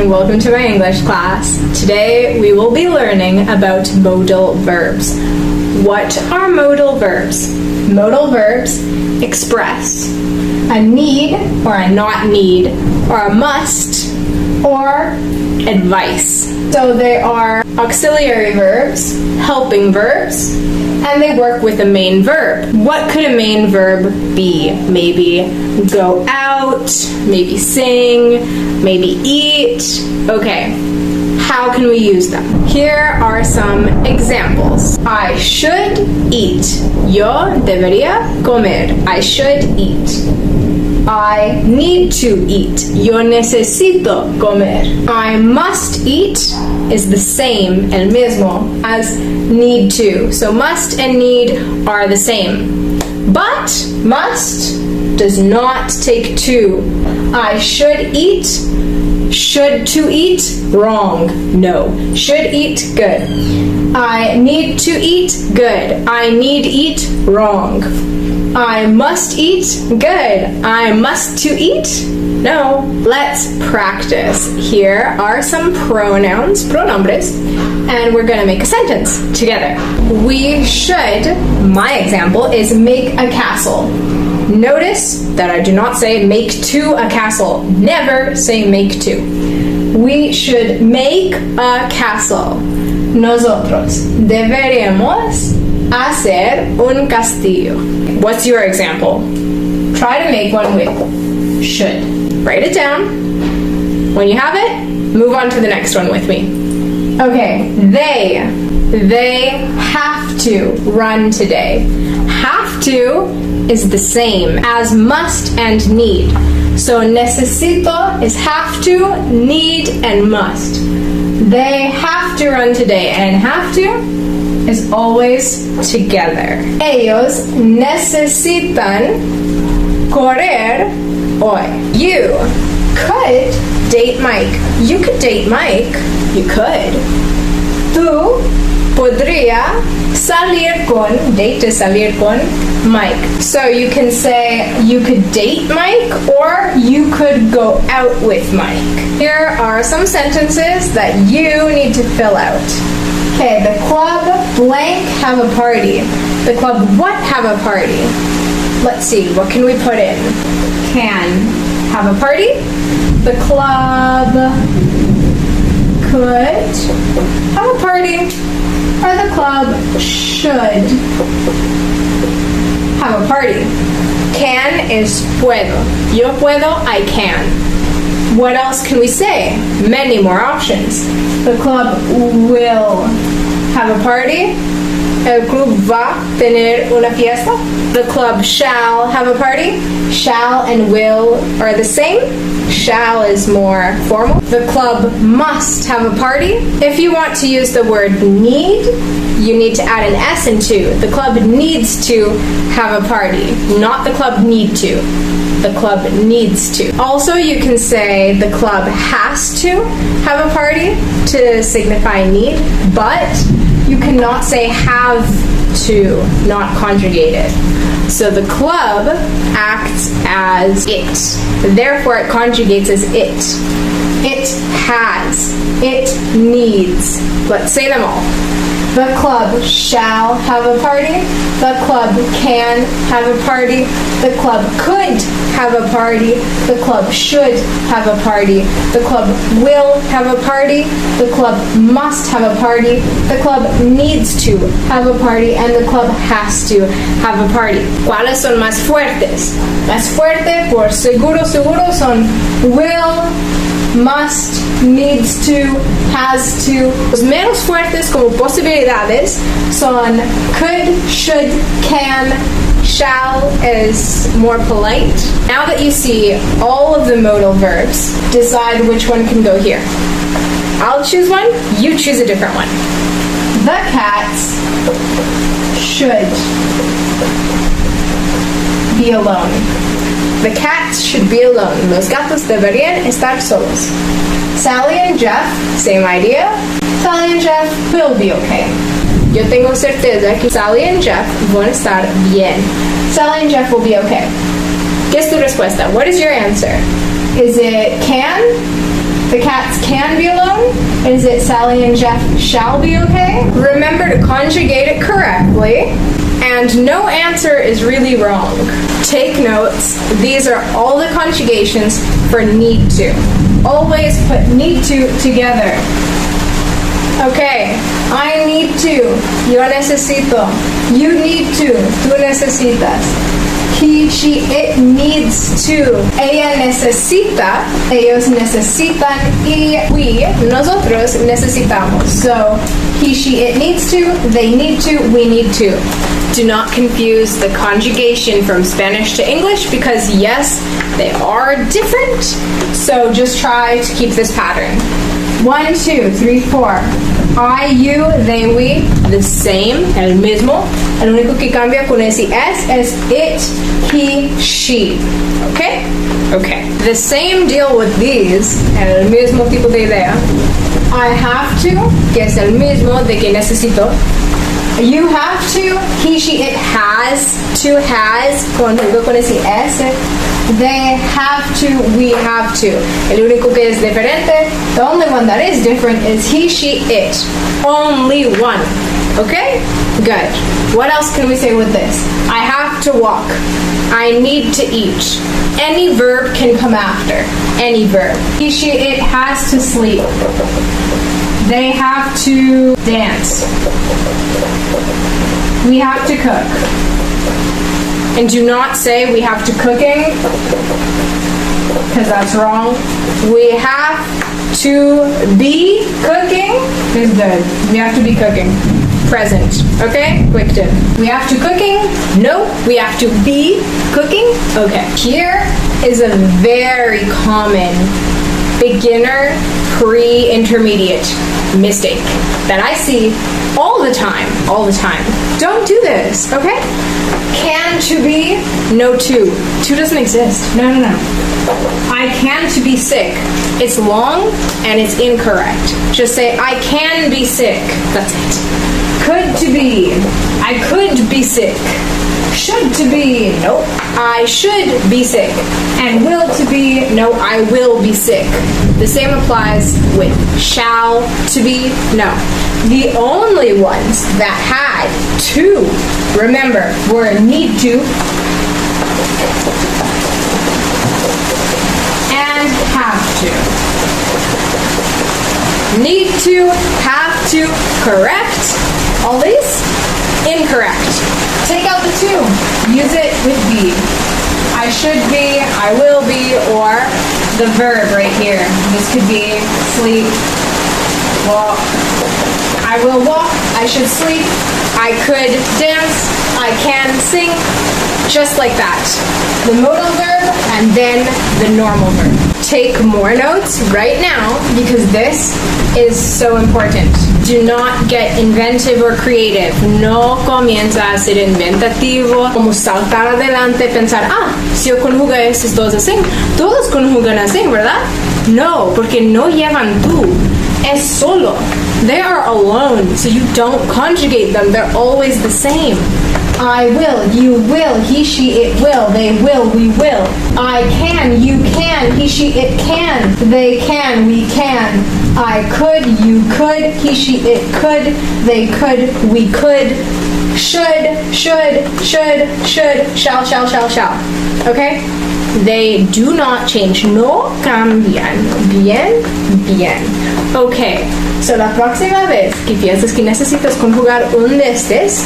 and welcome to my English class. Today we will be learning about modal verbs. What are modal verbs? Modal verbs express a need or a not need, or a must or advice. So they are auxiliary verbs, helping verbs, and they work with a main verb. What could a main verb be? Maybe go out, maybe sing, maybe eat. Okay, how can we use them? Here are some examples. I should eat. Yo debería comer. I should eat. I need to eat. Yo necesito comer. I must eat is the same, el mismo, as need to. So must and need are the same. But must does not take two. I should eat. Should to eat? Wrong. No. Should eat? Good. I need to eat? Good. I need eat? Wrong. I must eat? Good. I must to eat? No. Let's practice. Here are some pronouns, pronombres, and we're gonna make a sentence together. We should, my example is make a castle. Notice that I do not say make to a castle. Never say make to. We should make a castle. Nosotros deberíamos hacer un castillo. What's your example? Try to make one with should. Write it down. When you have it, move on to the next one with me. Okay, they have to run today. Have to is the same as must and need. So necesito is have to, need, and must. They have to run today, and have to is always together. Ellos necesitan correr hoy. You could date Mike. You could date Mike. You could. Tú podría salir con Mike. So you can say you could date Mike or you could go out with Mike. Here are some sentences that you need to fill out. Okay, the club blank have a party. The club what have a party? Let's see, what can we put in? Can have a party. The club could have a party. Or the club should have a party. Can is puedo. Yo puedo, I can. What else can we say? Many more options. The club will have a party. El club va a tener una fiesta. The club shall have a party. Shall and will are the same. Shall is more formal. The club must have a party. If you want to use the word need, you need to add an S into. The club needs to have a party, not the club need to. The club needs to. Also, you can say the club has to have a party to signify need, but you cannot say have to, not conjugated. So the club acts as it. Therefore, it conjugates as it. It has. It needs. Let's say them all. The club shall have a party. The club can have a party. The club could have a party. The club should have a party. The club will have a party. The club must have a party. The club needs to have a party. And the club has to have a party. ¿Cuáles son más fuertes? Más fuerte por seguro son will, must, needs to, has to. Los menos fuertes como posibilidades son could, should, can, shall is more polite. Now that you see all of the modal verbs, decide which one can go here. I'll choose one, you choose a different one. The cats should be alone. The cats should be alone. Los gatos deberían estar solos. Sally and Jeff, same idea. Sally and Jeff will be okay. Yo tengo certeza que Sally and Jeff van a estar bien. Sally and Jeff will be okay. ¿Qué es tu respuesta? What is your answer? Is it can, The cats can be alone. Is it Sally and Jeff shall be okay? Remember to conjugate it correctly. And no answer is really wrong. Take notes. These are all the conjugations for need to. Always put need to together. Okay, I need to. Yo necesito. You need to. Tú necesitas. He, she, it needs to. Ella necesita. Ellos necesitan. Y we, nosotros, necesitamos. So, he, she, it needs to. They need to. We need to. Do not confuse the conjugation from Spanish to English because, yes, they are different. So just try to keep this pattern. 1, 2, 3, 4. I, you, they, we, the same, el mismo. El único que cambia con ese es it, he, she. Okay? Okay. The same deal with these, el mismo tipo de idea. I have to, que es el mismo de que necesito. You have to, he, she, it has conjugado con ese S. They have to, we have to. El único que es diferente, the only one that is different is he, she, it. Only one. Okay? Good. What else can we say with this? I have to walk. I need to eat. Any verb can come after. Any verb. He, she, it has to sleep. They have to dance. We have to cook. And do not say we have to cooking, because that's wrong. We have to be cooking is good. We have to be cooking. Present. Okay? Quick tip. We have to cooking. No. We have to be cooking. Okay. Here is a very common beginner, pre-intermediate mistake that I see all the time. Don't do this, okay? Can to be, no to. To doesn't exist. No. I can to be sick. It's long and it's incorrect. Just say, I can be sick. That's it. Could to be, I could be sick. Should to be, nope, I should be sick. And will to be, no, I will be sick. The same applies with shall to be, no. The only ones that had to, remember, were need to and have to. Need to, have to, correct. All these, incorrect. Take out the to. Use it with be. I should be, I will be, or the verb right here. This could be sleep, walk. I will walk, I should sleep, I could dance, I can sing, just like that. The modal verb and then the normal verb. Take more notes right now because this is so important. Do not get inventive or creative. No comienza a ser inventativo, como saltar adelante, pensar, si yo conjugo estos dos así, todos conjugan así, ¿verdad? No, porque no llevan tú. Es solo. They are alone, so you don't conjugate them. They're always the same. I will, you will, he, she, it will, they will, we will. I can, you can, he, she, it can, they can, we can. I could, you could, he, she, it could, they could, we could. Should, shall. Okay? They do not change. No cambian. Bien. Okay. So la próxima vez que pienses que necesitas conjugar un de estos,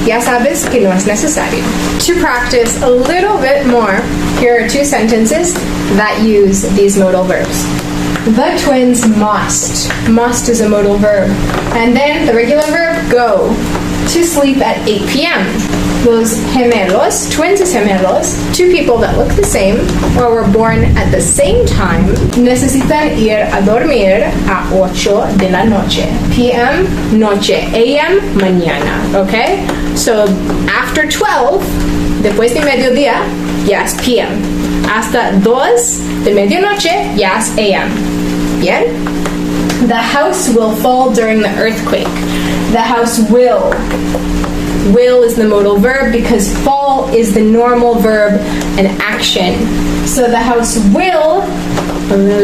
ya sabes que no es necesario. To practice a little bit more, here are two sentences that use these modal verbs. The twins must. Must is a modal verb. And then the regular verb, go. To sleep at 8 p.m. Los gemelos, twins is gemelos, two people that look the same or were born at the same time, necesitan ir a dormir a 8 de la noche. PM, noche. AM, mañana. Okay? So after 12, después de mediodía, ya es PM. Hasta 2 de medianoche, ya es AM. Bien? The house will fall during the earthquake. The house will. Will is the modal verb because fall is the normal verb and action. So the house will,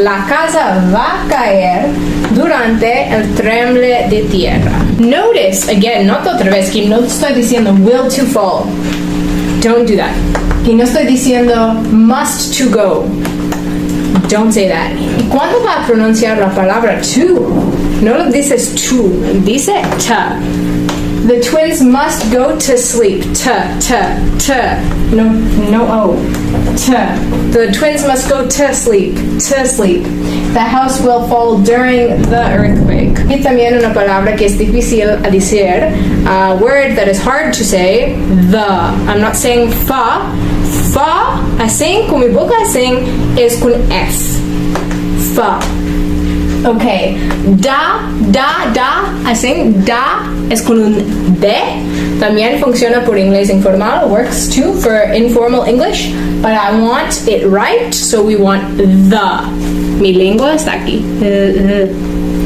la casa va a caer durante el tremble de tierra. Notice, again, nota otra vez que no estoy diciendo will to fall. Don't do that. Y no estoy diciendo must to go. Don't say that. ¿Y cuándo va a pronunciar la palabra to? No lo dices to, dice ta. The twins must go to sleep. Ta. No o. Ta. The twins must go to sleep. To sleep. The house will fall during the earthquake. Y también una palabra que es difícil a decir, a word that is hard to say, the. I'm not saying fa. Fa, assim, con mi boca assim, es con F. Fa. Okay. Da, así, da es con un D. También funciona por inglés informal. Works too for informal English. But I want it right, so we want the. Mi lengua está aquí.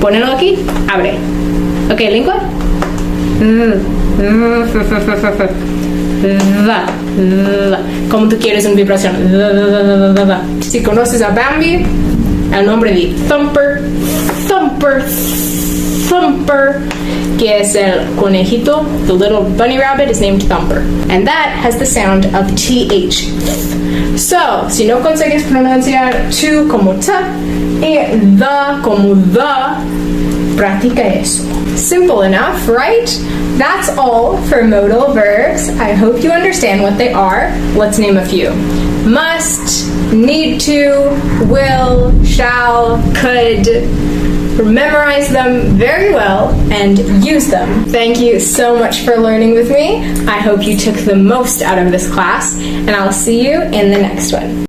Ponelo aquí. Abre. Okay, lengua. Como tú quieres una vibración. Si conoces a Bambi, el nombre de Thumper, que es el conejito, the little bunny rabbit is named Thumper. And that has the sound of TH. So, si no consigues pronunciar to como t y the como the, practica eso. Simple enough, right? That's all for modal verbs. I hope you understand what they are. Let's name a few. Must, need to, will, shall, could. Memorize them very well and use them. Thank you so much for learning with me. I hope you took the most out of this class, and I'll see you in the next one.